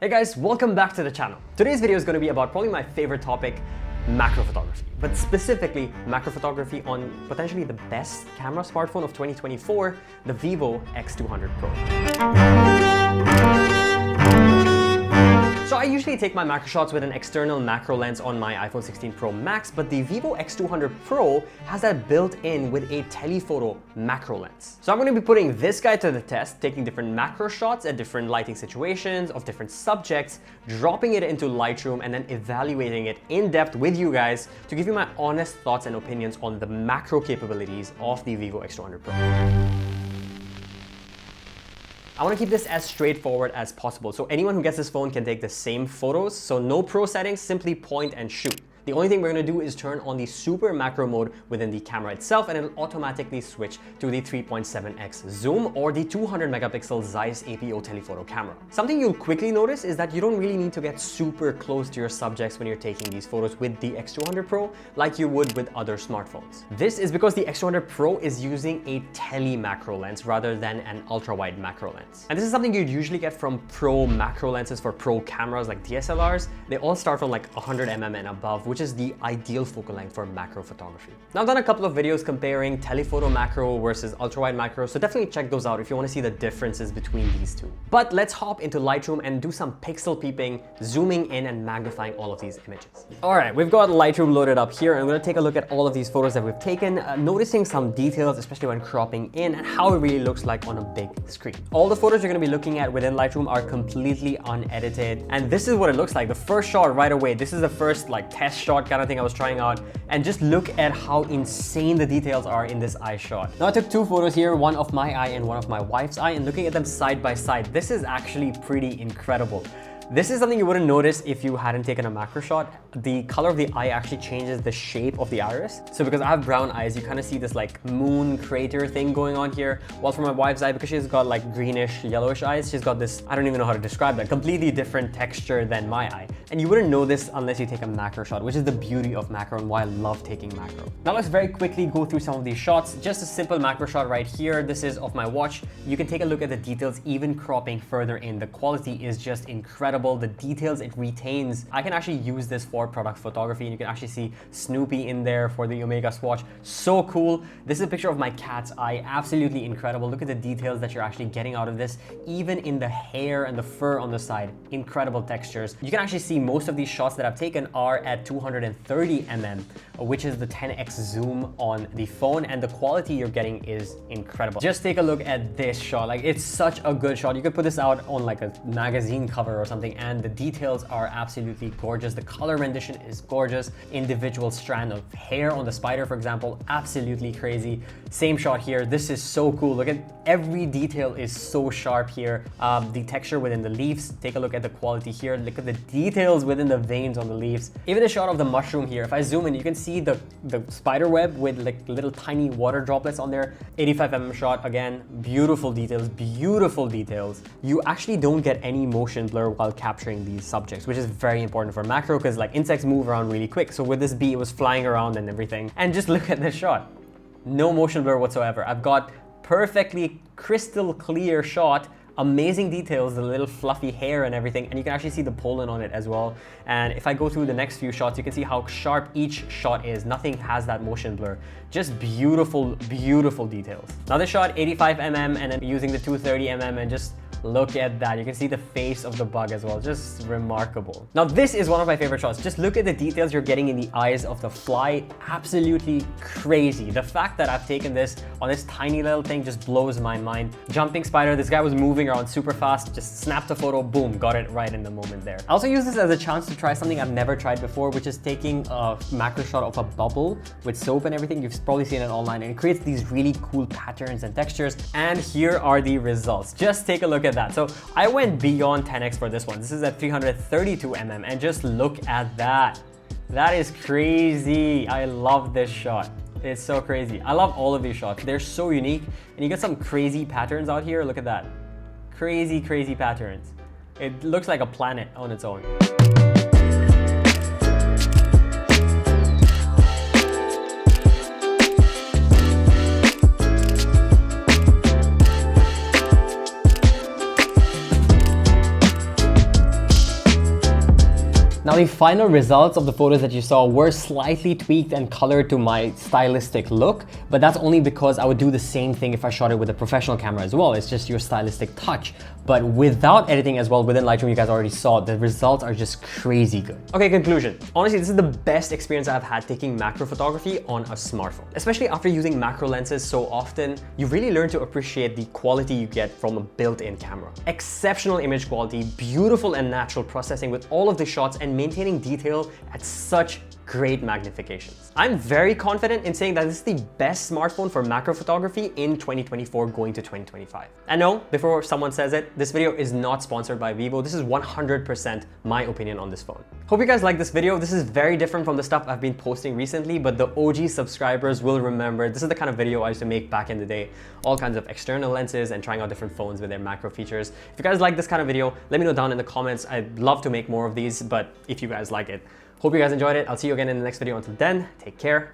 Hey guys, welcome back to the channel. Today's video is going to be about probably my favorite topic, macro photography, but specifically macro photography on potentially the best camera smartphone of 2024, the vivo X200 Pro. So I usually take my macro shots with an external macro lens on my iPhone 16 Pro Max, but the vivo X200 Pro has that built in with a telephoto macro lens. So I'm going to be putting this guy to the test, taking different macro shots at different lighting situations of different subjects, dropping it into Lightroom and then evaluating it in depth with you guys to give you my honest thoughts and opinions on the macro capabilities of the vivo X200 Pro. I want to keep this as straightforward as possible, so anyone who gets this phone can take the same photos, so no pro settings, simply point and shoot. The only thing we're going to do is turn on the super macro mode within the camera itself and it'll automatically switch to the 3.7x zoom or the 200 megapixel ZEISS APO telephoto camera. Something you'll quickly notice is that you don't really need to get super close to your subjects when you're taking these photos with the X200 Pro like you would with other smartphones. This is because the X200 Pro is using a Tele-Macro lens rather than an ultra-wide macro lens. And this is something you'd usually get from pro macro lenses for pro cameras like DSLRs. They all start from like 100mm and above, which is the ideal focal length for macro photography. Now I've done a couple of videos comparing telephoto macro versus ultra-wide macro, so definitely check those out if you want to see the differences between these two. But let's hop into Lightroom and do some pixel peeping, zooming in and magnifying all of these images. All right, we've got Lightroom loaded up here and we're going to take a look at all of these photos that we've taken, noticing some details, especially when cropping in and how it really looks like on a big screen. All the photos you're going to be looking at within Lightroom are completely unedited, and this is what it looks like. The first shot right away, this is the first like test shot kind of thing I was trying out, and just look at how insane the details are in this eye shot. Now I took two photos here, one of my eye and one of my wife's eye, and looking at them side by side, this is actually pretty incredible. This is something you wouldn't notice if you hadn't taken a macro shot. The color of the eye actually changes the shape of the iris. So because I have brown eyes, you kind of see this like moon crater thing going on here. While for my wife's eye, because she's got like greenish, yellowish eyes, she's got this, I don't even know how to describe that, completely different texture than my eye. And you wouldn't know this unless you take a macro shot, which is the beauty of macro and why I love taking macro. Now let's very quickly go through some of these shots. Just a simple macro shot right here. This is of my watch. You can take a look at the details, even cropping further in. The quality is just incredible. The details it retains. I can actually use this for product photography, and you can actually see Snoopy in there for the Omega swatch. So cool. This is a picture of my cat's eye. Absolutely incredible. Look at the details that you're actually getting out of this, even in the hair and the fur on the side. Incredible textures. You can actually see most of these shots that I've taken are at 230mm, which is the 10x zoom on the phone, and the quality you're getting is incredible. Just take a look at this shot. Like, it's such a good shot. You could put this out on like a magazine cover or something, and the details are absolutely gorgeous. The color rendition is gorgeous. Individual strand of hair on the spider, for example, absolutely crazy. Same shot here. This is so cool. Look at every detail is so sharp here. The texture within the leaves. Take a look at the quality here. Look at the details within the veins on the leaves. Even the shot of the mushroom here. If I zoom in, you can see the spider web with like little tiny water droplets on there. 85mm shot. Again, beautiful details, beautiful details. You actually don't get any motion blur while capturing these subjects, which is very important for macro because like insects move around really quick. So with this bee, it was flying around and everything. And just look at this shot. No motion blur whatsoever. I've got perfectly crystal clear shot, amazing details, the little fluffy hair and everything, and you can actually see the pollen on it as well. And if I go through the next few shots, you can see how sharp each shot is. Nothing has that motion blur. Just beautiful, beautiful details. Now this shot, 85mm, and then using the 230mm, and just look at that. You can see the face of the bug as well. Just remarkable. Now this is one of my favorite shots. Just look at the details you're getting in the eyes of the fly. Absolutely crazy. The fact that I've taken this on this tiny little thing just blows my mind. Jumping spider, this guy was moving around super fast, just snapped a photo, boom, got it right in the moment there. I also use this as a chance to try something I've never tried before, which is taking a macro shot of a bubble with soap and everything. You've probably seen it online, and it creates these really cool patterns and textures. And here are the results. Just take a look at that. So I went beyond 10x for this one. This is at 332mm, and just look at that. That is crazy. I love this shot. It's so crazy. I love all of these shots. They're so unique, and you get some crazy patterns out here. Look at that. Crazy, crazy patterns. It looks like a planet on its own. Now the final results of the photos that you saw were slightly tweaked and colored to my stylistic look, but that's only because I would do the same thing if I shot it with a professional camera as well. It's just your stylistic touch. But without editing as well within Lightroom, you guys already saw, the results are just crazy good. Okay, conclusion. Honestly, this is the best experience I've had taking macro photography on a smartphone. Especially after using macro lenses so often, you really learn to appreciate the quality you get from a built-in camera. Exceptional image quality, beautiful and natural processing with all of the shots, and maintaining detail at such great magnifications. I'm very confident in saying that this is the best smartphone for macro photography in 2024 going to 2025. And no, before someone says it, this video is not sponsored by Vivo. This is 100% my opinion on this phone. Hope you guys like this video. This is very different from the stuff I've been posting recently, but the OG subscribers will remember this is the kind of video I used to make back in the day. All kinds of external lenses and trying out different phones with their macro features. If you guys like this kind of video, let me know down in the comments. I'd love to make more of these, but if you guys like it, hope you guys enjoyed it. I'll see you again in the next video. Until then, take care.